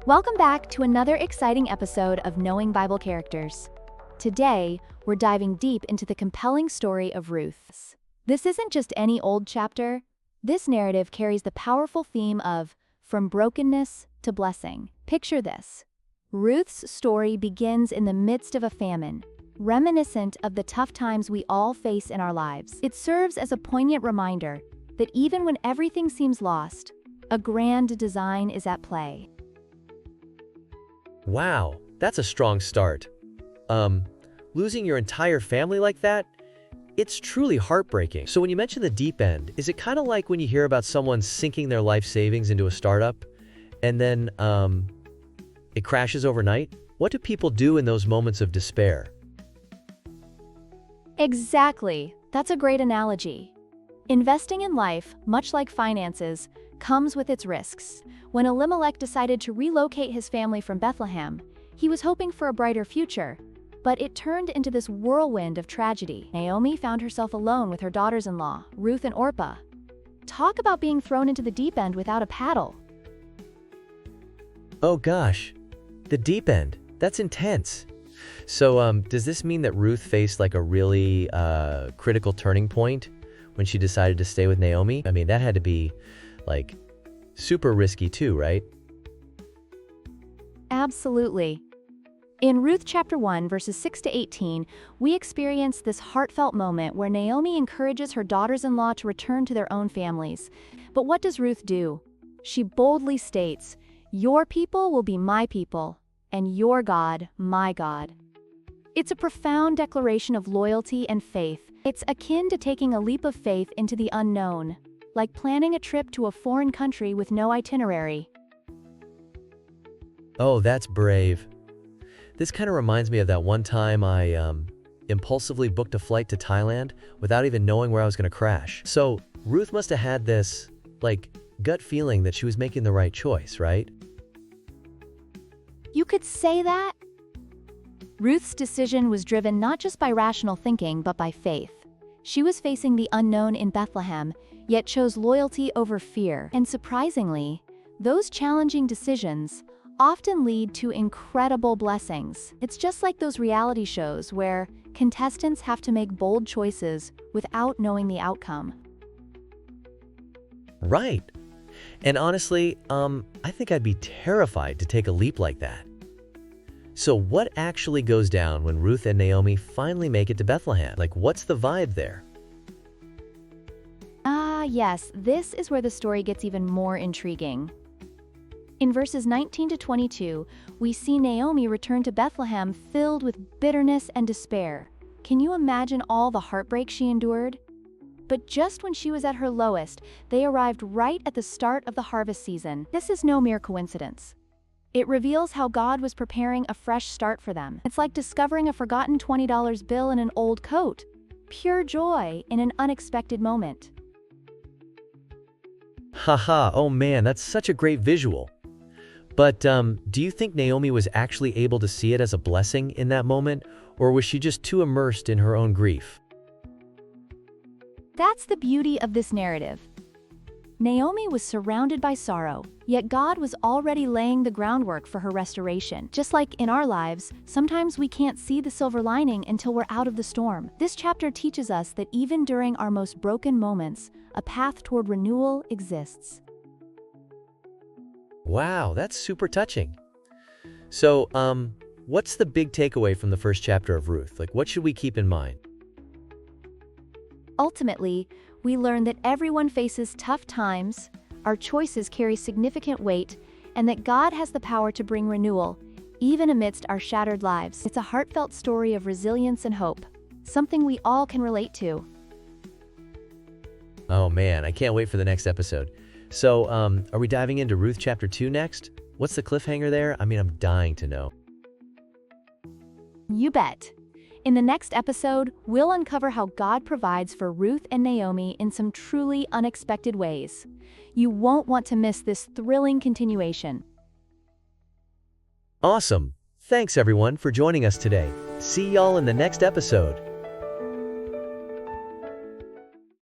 Welcome back to another exciting episode of Knowing Bible Characters. Today, we're diving deep into the compelling story of Ruth. This isn't just any old chapter. This narrative carries the powerful theme of from brokenness to blessing. Picture this. Ruth's story begins in the midst of a famine, reminiscent of the tough times we all face in our lives. It serves as a poignant reminder that even when everything seems lost, a grand design is at play. Wow, that's a strong start. Losing your entire family like that? It's truly heartbreaking. So when you mention the deep end, is it kind of like when you hear about someone sinking their life savings into a startup and then it crashes overnight? What do people do in those moments of despair? Exactly. That's a great analogy. Investing in life, much like finances, comes with its risks. When Elimelech decided to relocate his family from Bethlehem, he was hoping for a brighter future, but it turned into this whirlwind of tragedy. Naomi found herself alone with her daughters-in-law, Ruth and Orpah. Talk about being thrown into the deep end without a paddle. Oh gosh, the deep end. That's intense. So does this mean that Ruth faced like a really critical turning point when she decided to stay with Naomi? I mean, that had to be like super risky too, right? Absolutely. In Ruth chapter 1, verses 6 to 18, we experience this heartfelt moment where Naomi encourages her daughters-in-law to return to their own families. But what does Ruth do? She boldly states, "Your people will be my people, and your God, my God." It's a profound declaration of loyalty and faith. It's akin to taking a leap of faith into the unknown, like planning a trip to a foreign country with no itinerary. Oh, that's brave. This kind of reminds me of that one time I impulsively booked a flight to Thailand without even knowing where I was going to crash. So Ruth must have had this, like, gut feeling that she was making the right choice, right? You could say that. Ruth's decision was driven not just by rational thinking, but by faith. She was facing the unknown in Bethlehem, yet chose loyalty over fear. And surprisingly, those challenging decisions often lead to incredible blessings. It's just like those reality shows where contestants have to make bold choices without knowing the outcome. Right. And honestly, I think I'd be terrified to take a leap like that. So what actually goes down when Ruth and Naomi finally make it to Bethlehem? Like, what's the vibe there? Yes, this is where the story gets even more intriguing. In verses 19 to 22, we see Naomi return to Bethlehem filled with bitterness and despair. Can you imagine all the heartbreak she endured? But just when she was at her lowest, they arrived right at the start of the harvest season. This is no mere coincidence. It reveals how God was preparing a fresh start for them. It's like discovering a forgotten $20 bill in an old coat. Pure joy in an unexpected moment. Haha, oh man, that's such a great visual. But do you think Naomi was actually able to see it as a blessing in that moment, or was she just too immersed in her own grief? That's the beauty of this narrative. Naomi was surrounded by sorrow, yet God was already laying the groundwork for her restoration. Just like in our lives, sometimes we can't see the silver lining until we're out of the storm. This chapter teaches us that even during our most broken moments, a path toward renewal exists. Wow, that's super touching. So, what's the big takeaway from the first chapter of Ruth? Like, what should we keep in mind? Ultimately, we learn that everyone faces tough times, our choices carry significant weight, and that God has the power to bring renewal, even amidst our shattered lives. It's a heartfelt story of resilience and hope, something we all can relate to. Oh man, I can't wait for the next episode. So, are we diving into Ruth chapter 2 next? What's the cliffhanger there? I mean, I'm dying to know. You bet. In the next episode, we'll uncover how God provides for Ruth and Naomi in some truly unexpected ways. You won't want to miss this thrilling continuation. Awesome. Thanks everyone for joining us today. See y'all in the next episode.